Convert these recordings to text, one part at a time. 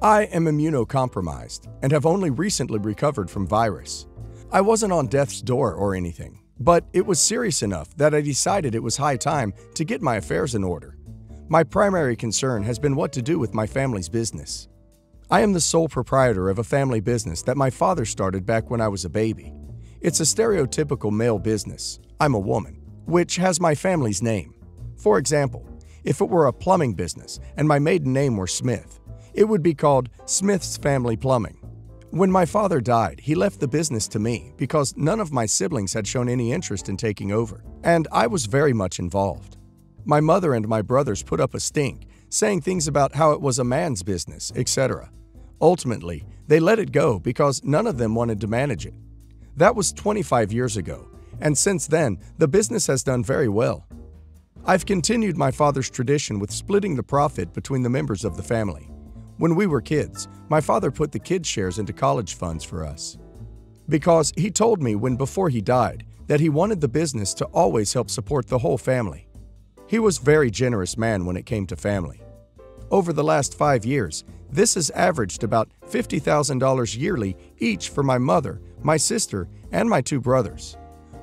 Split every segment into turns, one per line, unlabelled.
I am immunocompromised and have only recently recovered from virus. I wasn't on death's door or anything, but it was serious enough that I decided it was high time to get my affairs in order. My primary concern has been what to do with my family's business. I am the sole proprietor of a family business that my father started back when I was a baby. It's a stereotypical male business, I'm a woman, which has my family's name. For example, if it were a plumbing business and my maiden name were Smith, it would be called Smith's Family Plumbing. When my father died, he left the business to me because none of my siblings had shown any interest in taking over, and I was very much involved. My mother and my brothers put up a stink, saying things about how it was a man's business, etc. Ultimately, they let it go because none of them wanted to manage it. That was 25 years ago, and since then, the business has done very well. I've continued my father's tradition with splitting the profit between the members of the family. When we were kids, my father put the kids' shares into college funds for us. Because he told me before he died that he wanted the business to always help support the whole family. He was a very generous man when it came to family. Over the last 5 years, this has averaged about $50,000 yearly each for my mother, my sister, and my 2 brothers.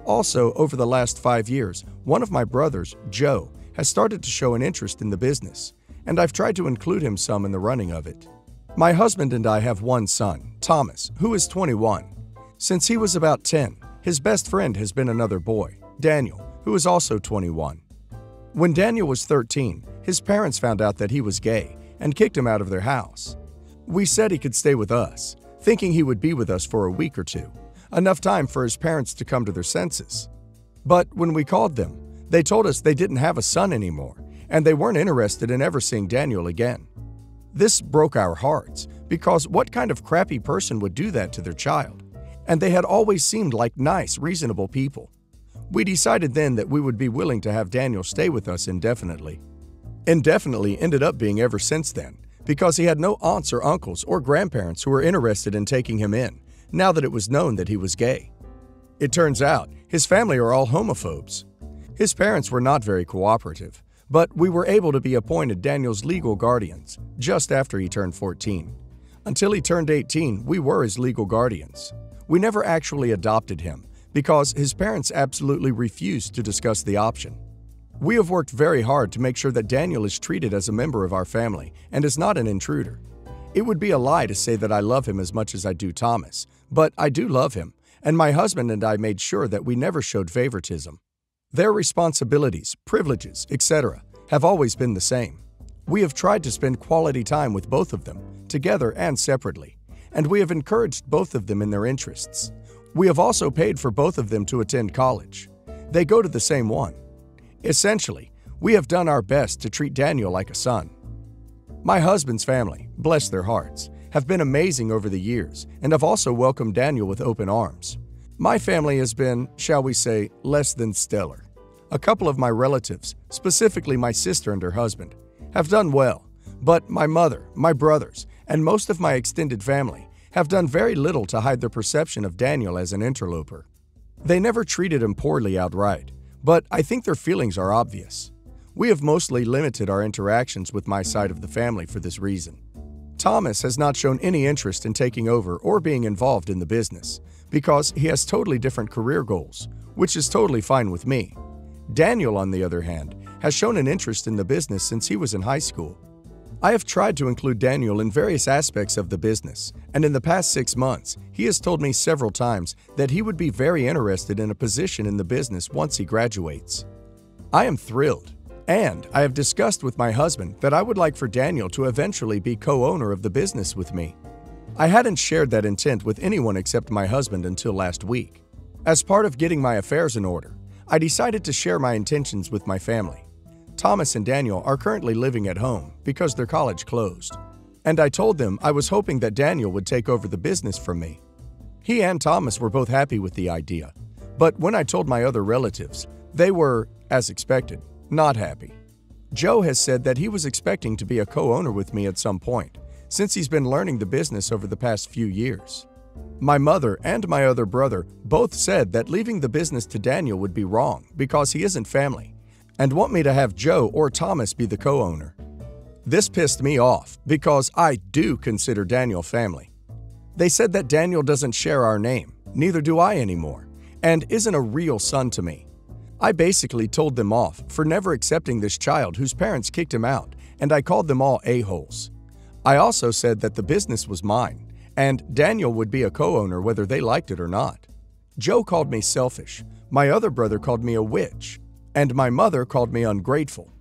Also, over the last 5 years, one of my brothers, Joe, has started to show an interest in the business, and I've tried to include him some in the running of it. My husband and I have one son, Thomas, who is 21. Since he was about 10, his best friend has been another boy, Daniel, who is also 21. When Daniel was 13, his parents found out that he was gay and kicked him out of their house. We said he could stay with us, thinking he would be with us for a week or 2, enough time for his parents to come to their senses. But when we called them, they told us they didn't have a son anymore, and they weren't interested in ever seeing Daniel again. This broke our hearts, because what kind of crappy person would do that to their child? And they had always seemed like nice, reasonable people. We decided then that we would be willing to have Daniel stay with us indefinitely. Indefinitely ended up being ever since then, because he had no aunts or uncles or grandparents who were interested in taking him in, now that it was known that he was gay. It turns out, his family are all homophobes. His parents were not very cooperative, but we were able to be appointed Daniel's legal guardians just after he turned 14. Until he turned 18, we were his legal guardians. We never actually adopted him because his parents absolutely refused to discuss the option. We have worked very hard to make sure that Daniel is treated as a member of our family and is not an intruder. It would be a lie to say that I love him as much as I do Thomas, but I do love him, and my husband and I made sure that we never showed favoritism. Their responsibilities, privileges, etc. have always been the same. We have tried to spend quality time with both of them, together and separately, and we have encouraged both of them in their interests. We have also paid for both of them to attend college. They go to the same one. Essentially, we have done our best to treat Daniel like a son. My husband's family, bless their hearts, have been amazing over the years and have also welcomed Daniel with open arms. My family has been, shall we say, less than stellar. A couple of my relatives, specifically my sister and her husband, have done well, but my mother, my brothers, and most of my extended family have done very little to hide their perception of Daniel as an interloper. They never treated him poorly outright, but I think their feelings are obvious. We have mostly limited our interactions with my side of the family for this reason. Thomas has not shown any interest in taking over or being involved in the business because he has totally different career goals, which is totally fine with me. Daniel, on the other hand, has shown an interest in the business since he was in high school. I have tried to include Daniel in various aspects of the business, and in the past 6 months, he has told me several times that he would be very interested in a position in the business once he graduates. I am thrilled, and I have discussed with my husband that I would like for Daniel to eventually be co-owner of the business with me. I hadn't shared that intent with anyone except my husband until last week. As part of getting my affairs in order, I decided to share my intentions with my family. Thomas and Daniel are currently living at home because their college closed, and I told them I was hoping that Daniel would take over the business from me. He and Thomas were both happy with the idea, but when I told my other relatives, they were, as expected, not happy. Joe has said that he was expecting to be a co-owner with me at some point, since he's been learning the business over the past few years. My mother and my other brother both said that leaving the business to Daniel would be wrong because he isn't family, and want me to have Joe or Thomas be the co-owner. This pissed me off because I do consider Daniel family. They said that Daniel doesn't share our name, neither do I anymore, and isn't a real son to me. I basically told them off for never accepting this child whose parents kicked him out, and I called them all a-holes. I also said that the business was mine, and Daniel would be a co-owner whether they liked it or not. Joe called me selfish, my other brother called me a witch, and my mother called me ungrateful.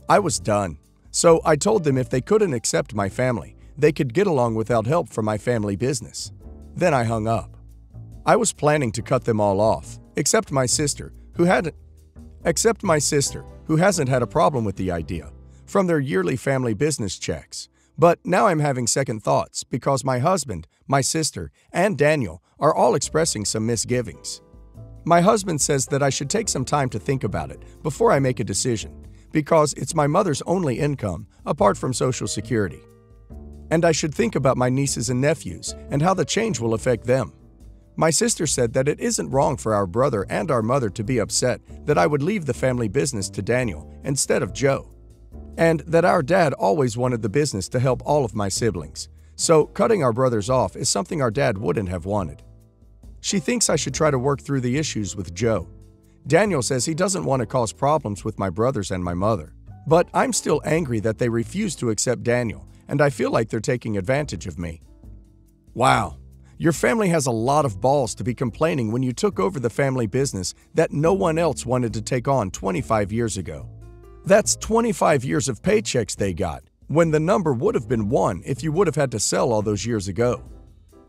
I was done, so I told them if they couldn't accept my family, they could get along without help from my family business. Then I hung up. I was planning to cut them all off, except my sister, who hasn't had a problem with the idea, from their yearly family business checks. But now I'm having second thoughts because my husband, my sister, and Daniel are all expressing some misgivings. My husband says that I should take some time to think about it before I make a decision, because it's my mother's only income apart from Social Security. And I should think about my nieces and nephews and how the change will affect them. My sister said that it isn't wrong for our brother and our mother to be upset that I would leave the family business to Daniel instead of Joe, and that our dad always wanted the business to help all of my siblings, so cutting our brothers off is something our dad wouldn't have wanted. She thinks I should try to work through the issues with Joe. Daniel says he doesn't want to cause problems with my brothers and my mother, but I'm still angry that they refuse to accept Daniel, and I feel like they're taking advantage of me. Wow. Your family has a lot of balls to be complaining when you took over the family business that no one else wanted to take on 25 years ago. That's 25 years of paychecks they got, when the number would have been 1 if you would have had to sell all those years ago.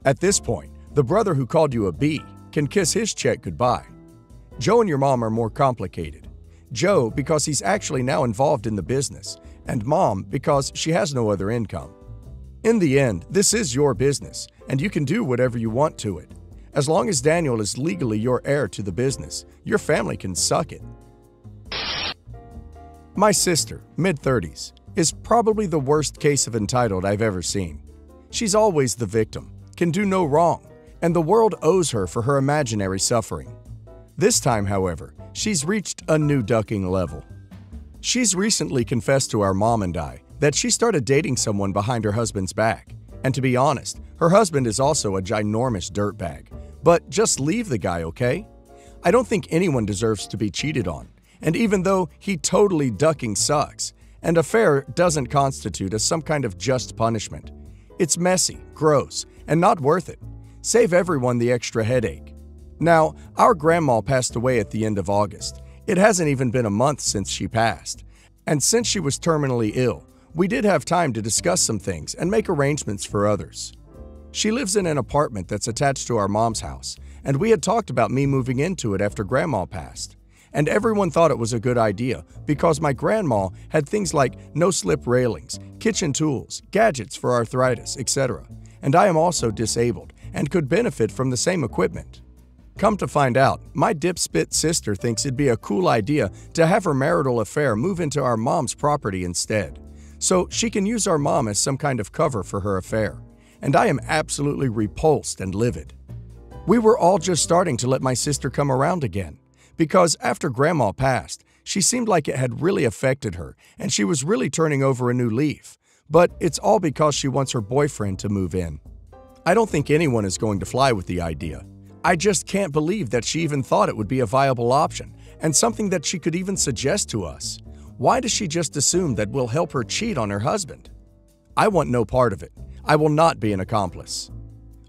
At this point, the brother who called you a B can kiss his check goodbye. Joe and your mom are more complicated. Joe because he's actually now involved in the business, and Mom because she has no other income. In the end, this is your business, and you can do whatever you want to it. As long as Daniel is legally your heir to the business, your family can suck it. My sister, mid-30s, is probably the worst case of entitled I've ever seen. She's always the victim, can do no wrong, and the world owes her for her imaginary suffering. This time, however, she's reached a new ducking level. She's recently confessed to our mom and I that she started dating someone behind her husband's back. And to be honest, her husband is also a ginormous dirtbag. But just leave the guy, okay? I don't think anyone deserves to be cheated on. And even though he totally ducking sucks, an affair doesn't constitute as some kind of just punishment. It's messy, gross, and not worth it. Save everyone the extra headache. Now, our grandma passed away at the end of August. It hasn't even been a month since she passed. And since she was terminally ill, we did have time to discuss some things and make arrangements for others. She lives in an apartment that's attached to our mom's house, and we had talked about me moving into it after Grandma passed. And everyone thought it was a good idea because my grandma had things like no-slip railings, kitchen tools, gadgets for arthritis, etc. And I am also disabled and could benefit from the same equipment. Come to find out, my dipspit sister thinks it'd be a cool idea to have her marital affair move into our mom's property instead, so she can use our mom as some kind of cover for her affair, and I am absolutely repulsed and livid. We were all just starting to let my sister come around again, because after Grandma passed, she seemed like it had really affected her and she was really turning over a new leaf, but it's all because she wants her boyfriend to move in. I don't think anyone is going to fly with the idea. I just can't believe that she even thought it would be a viable option and something that she could even suggest to us. Why does she just assume that we'll help her cheat on her husband? I want no part of it. I will not be an accomplice.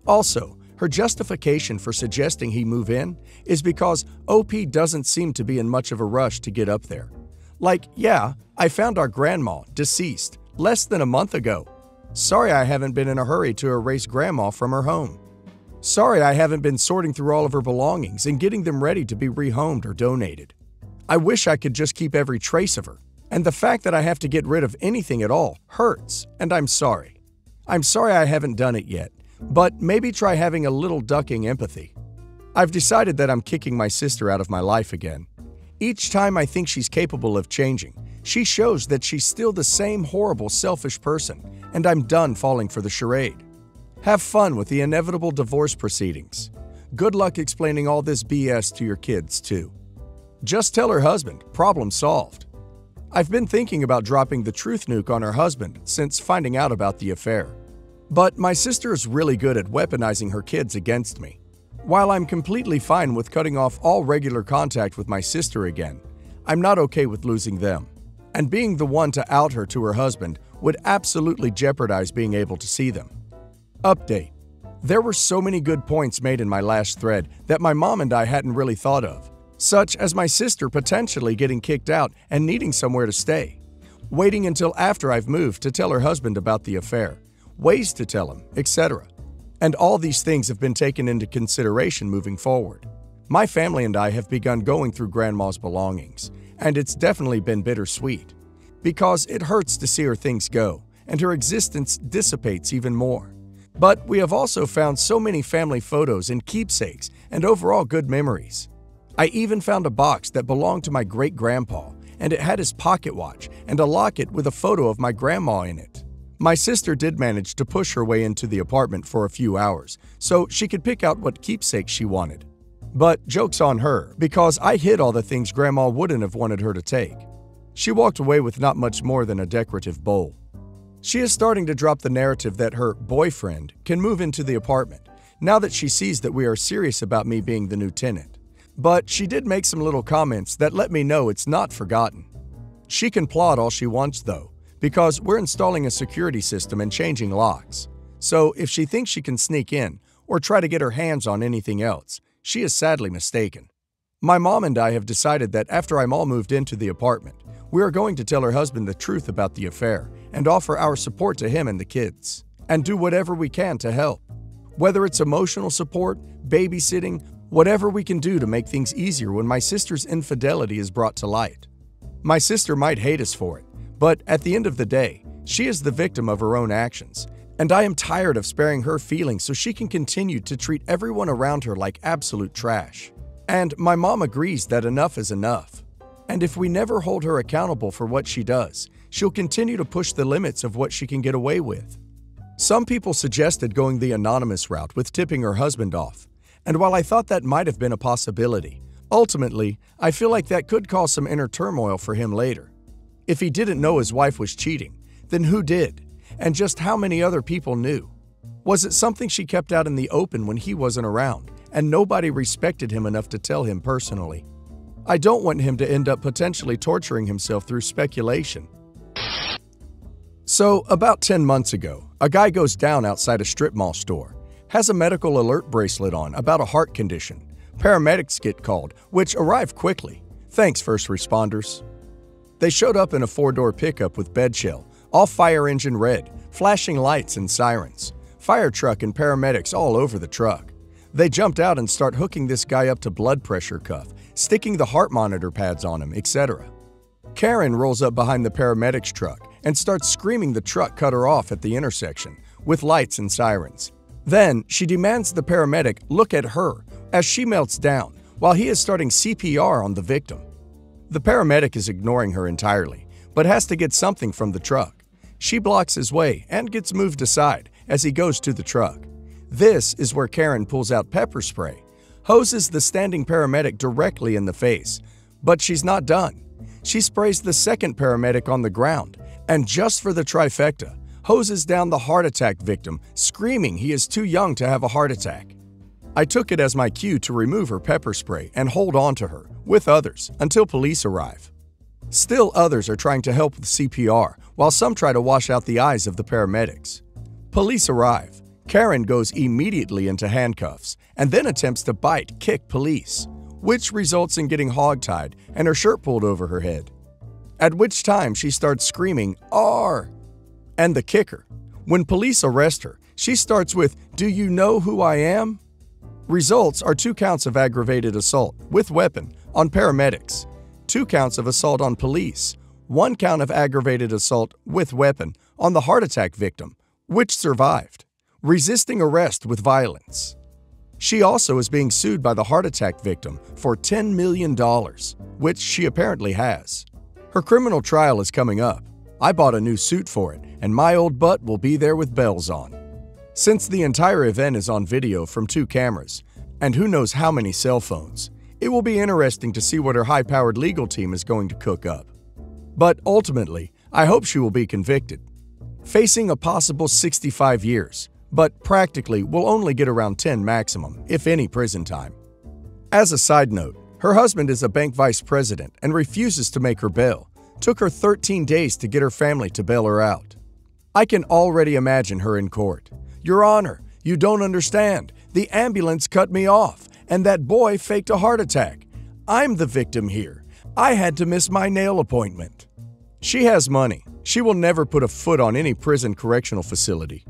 Also, her justification for suggesting he move in is because OP doesn't seem to be in much of a rush to get up there. Like, yeah, I found our grandma, deceased, less than a month ago. Sorry I haven't been in a hurry to erase Grandma from her home. Sorry I haven't been sorting through all of her belongings and getting them ready to be rehomed or donated. I wish I could just keep every trace of her, and the fact that I have to get rid of anything at all hurts, and I'm sorry. I'm sorry I haven't done it yet, but maybe try having a little ducking empathy. I've decided that I'm kicking my sister out of my life again. Each time I think she's capable of changing, she shows that she's still the same horrible, selfish person, and I'm done falling for the charade. Have fun with the inevitable divorce proceedings. Good luck explaining all this BS to your kids, too. Just tell her husband, problem solved. I've been thinking about dropping the truth nuke on her husband since finding out about the affair. But my sister is really good at weaponizing her kids against me. While I'm completely fine with cutting off all regular contact with my sister again, I'm not okay with losing them. And being the one to out her to her husband would absolutely jeopardize being able to see them. Update. There were so many good points made in my last thread that my mom and I hadn't really thought of, such as my sister potentially getting kicked out and needing somewhere to stay, waiting until after I've moved to tell her husband about the affair, ways to tell him, etc. And all these things have been taken into consideration moving forward. My family and I have begun going through Grandma's belongings, and it's definitely been bittersweet, because it hurts to see her things go, and her existence dissipates even more. But we have also found so many family photos and keepsakes and overall good memories. I even found a box that belonged to my great-grandpa, and it had his pocket watch and a locket with a photo of my grandma in it. My sister did manage to push her way into the apartment for a few hours, so she could pick out what keepsakes she wanted. But joke's on her, because I hid all the things Grandma wouldn't have wanted her to take. She walked away with not much more than a decorative bowl. She is starting to drop the narrative that her boyfriend can move into the apartment, now that she sees that we are serious about me being the new tenant. But she did make some little comments that let me know it's not forgotten. She can plot all she wants though, because we're installing a security system and changing locks. So if she thinks she can sneak in, or try to get her hands on anything else, she is sadly mistaken. My mom and I have decided that after I'm all moved into the apartment, we are going to tell her husband the truth about the affair and offer our support to him and the kids, and do whatever we can to help. Whether it's emotional support, babysitting, whatever we can do to make things easier when my sister's infidelity is brought to light. My sister might hate us for it, but at the end of the day, she is the victim of her own actions, and I am tired of sparing her feelings so she can continue to treat everyone around her like absolute trash. And my mom agrees that enough is enough. And if we never hold her accountable for what she does, she'll continue to push the limits of what she can get away with. Some people suggested going the anonymous route with tipping her husband off, and while I thought that might have been a possibility, ultimately, I feel like that could cause some inner turmoil for him later. If he didn't know his wife was cheating, then who did? And just how many other people knew? Was it something she kept out in the open when he wasn't around, and nobody respected him enough to tell him personally? I don't want him to end up potentially torturing himself through speculation. So, about 10 months ago, a guy goes down outside a strip mall store, has a medical alert bracelet on about a heart condition. Paramedics get called, which arrive quickly. Thanks, first responders. They showed up in a 4-door pickup with bed shell, all fire engine red, flashing lights and sirens. Fire truck and paramedics all over the truck. They jumped out and start hooking this guy up to blood pressure cuff, sticking the heart monitor pads on him, etc. Karen rolls up behind the paramedics truck and starts screaming the truck cut her off at the intersection, with lights and sirens. Then, she demands the paramedic look at her as she melts down, while he is starting CPR on the victim. The paramedic is ignoring her entirely, but has to get something from the truck. She blocks his way and gets moved aside as he goes to the truck. This is where Karen pulls out pepper spray, hoses the standing paramedic directly in the face. But she's not done. She sprays the second paramedic on the ground, and just for the trifecta, hoses down the heart attack victim, screaming he is too young to have a heart attack. I took it as my cue to remove her pepper spray and hold on to her, with others, until police arrive. Still others are trying to help with CPR, while some try to wash out the eyes of the paramedics. Police arrive. Karen goes immediately into handcuffs, and then attempts to kick police, which results in getting hogtied and her shirt pulled over her head. At which time she starts screaming, "R!" And the kicker, when police arrest her, she starts with, "Do you know who I am?" Results are 2 counts of aggravated assault, with weapon, on paramedics, 2 counts of assault on police, 1 count of aggravated assault, with weapon, on the heart attack victim, which survived, resisting arrest with violence. She also is being sued by the heart attack victim for $10 million, which she apparently has. Her criminal trial is coming up. I bought a new suit for it, and my old butt will be there with bells on. Since the entire event is on video from 2 cameras, and who knows how many cell phones, it will be interesting to see what her high-powered legal team is going to cook up. But ultimately, I hope she will be convicted. Facing a possible 65 years, but practically will only get around 10 maximum, if any prison time. As a side note, her husband is a bank vice president and refuses to make her bail. Took her 13 days to get her family to bail her out. I can already imagine her in court. Your Honor, you don't understand. The ambulance cut me off, and that boy faked a heart attack. I'm the victim here. I had to miss my nail appointment. She has money. She will never put a foot on any prison correctional facility.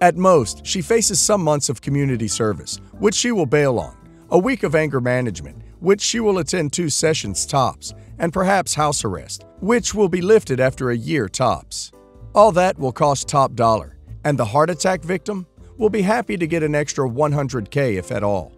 At most, she faces some months of community service, which she will bail on, a week of anger management, which she will attend 2 sessions tops, and perhaps house arrest, which will be lifted after a year tops. All that will cost top dollar, and the heart attack victim will be happy to get an extra $100K if at all.